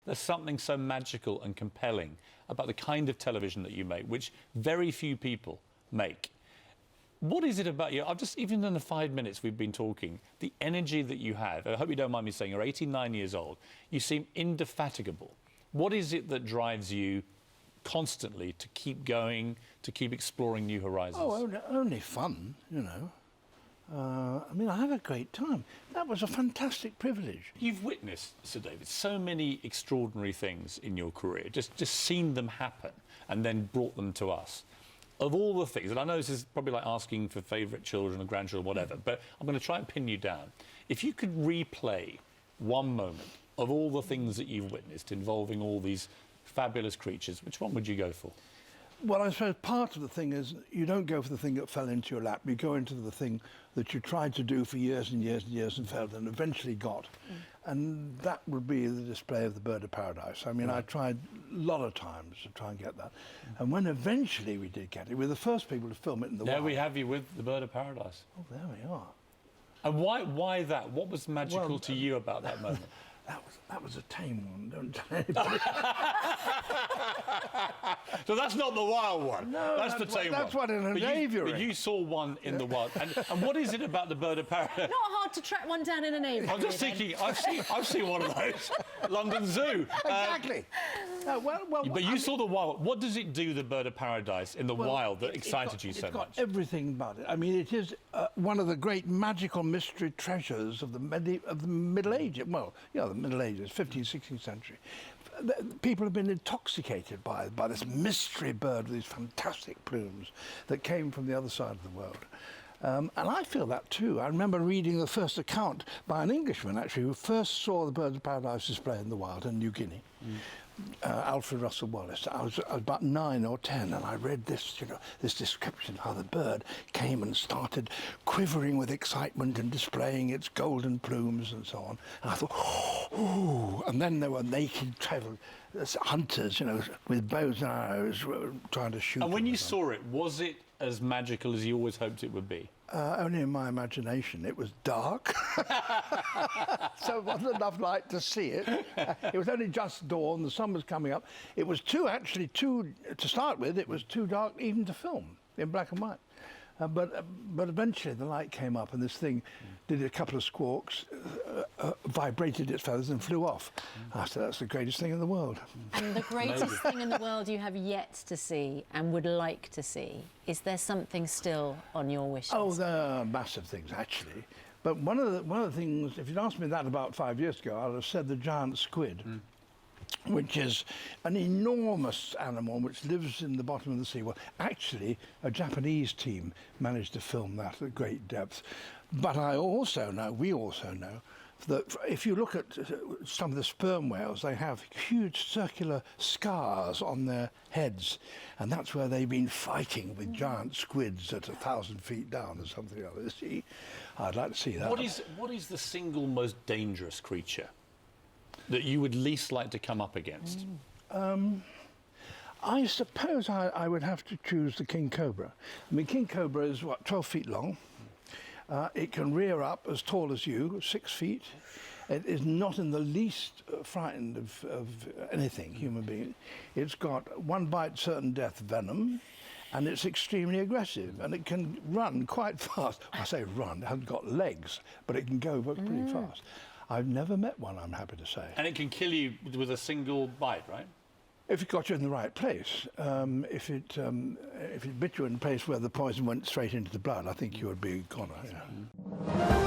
There's something so magical and compelling about the kind of television that you make, which very few people make. What is it about you? I've just, even in the 5 minutes we've been talking, the energy that you have, I hope you don't mind me saying, you're 89 years old, you seem indefatigable. What is it that drives you constantly to keep going, to keep exploring new horizons? Oh, only fun, you know. I mean, I have a great time. That was a fantastic privilege. You've witnessed, Sir David, so many extraordinary things in your career, just seen them happen and then brought them to us. Of all the things, and I know this is probably like asking for favourite children or grandchildren or whatever, but I'm going to try and pin you down. If you could replay one moment of all the things that you've witnessed involving all these fabulous creatures, which one would you go for? Well, I suppose part of the thing is you don't go for the thing that fell into your lap. You go into the thing that you tried to do for years and years and years and failed and eventually got. And that would be the display of the bird of paradise. I mean, I tried a lot of times to try and get that. And when eventually we did get it, we were the first people to film it in the wild. There we have you with the bird of paradise. Oh, there we are. And why that? What was magical to you about that moment? That was a tame one, don't tell anybody. So that's not the wild one. No, that's the tame one. That's one in an aviary. But you saw one in the wild. And what is it about the bird of paradise? Not hard to track one down in an aviary. I'm just thinking, I've seen one of those. London Zoo. Exactly. But you saw the wild. What does it do, the bird of paradise, in the wild that excited you so much? It's got everything about it. I mean, it is one of the great magical mystery treasures of the Middle Ages. Well, yeah, the Middle Ages, 15th, 16th century. People have been intoxicated by this mystery bird with these fantastic plumes that came from the other side of the world. And I feel that too. I remember reading the first account by an Englishman, actually, who first saw the bird of paradise display in the wild in New Guinea. Alfred Russel Wallace. I was about 9 or 10, and I read this, you know, this description how the bird came and started quivering with excitement and displaying its golden plumes and so on. And I thought, oh, and then there were naked hunters, you know, with bows and arrows trying to shoot. And when you saw it, was it as magical as you always hoped it would be? Only in my imagination. It was dark, so it wasn't enough light to see it. It was only just dawn, the sun was coming up. It was to start with, it was too dark even to film in black and white. But eventually the light came up and this thing did a couple of squawks, vibrated its feathers and flew off. I said, that's the greatest thing in the world. And the greatest thing in the world you have yet to see and would like to see, is there something still on your wish list? Oh, there are massive things, actually. But one of the things, if you'd asked me that about 5 years ago, I'd have said the giant squid. Which is an enormous animal which lives in the bottom of the sea. Well, actually, a Japanese team managed to film that at great depth. But we also know, that if you look at some of the sperm whales, they have huge circular scars on their heads, and that's where they've been fighting with giant squids at 1,000 feet down or something like this. I'd like to see that. What is the single most dangerous creature that you would least like to come up against? I suppose I would have to choose the king cobra. I mean, king cobra is, what, 12 feet long. It can rear up as tall as you, 6 feet. It is not in the least frightened of anything, human being. It's got one bite, certain death venom, and it's extremely aggressive, and it can run quite fast. I say run, it hasn't got legs, but it can go pretty fast. I've never met one, I'm happy to say. And it can kill you with a single bite, right? If it got you in the right place. If it bit you in a place where the poison went straight into the blood, I think you would be a goner. Yeah.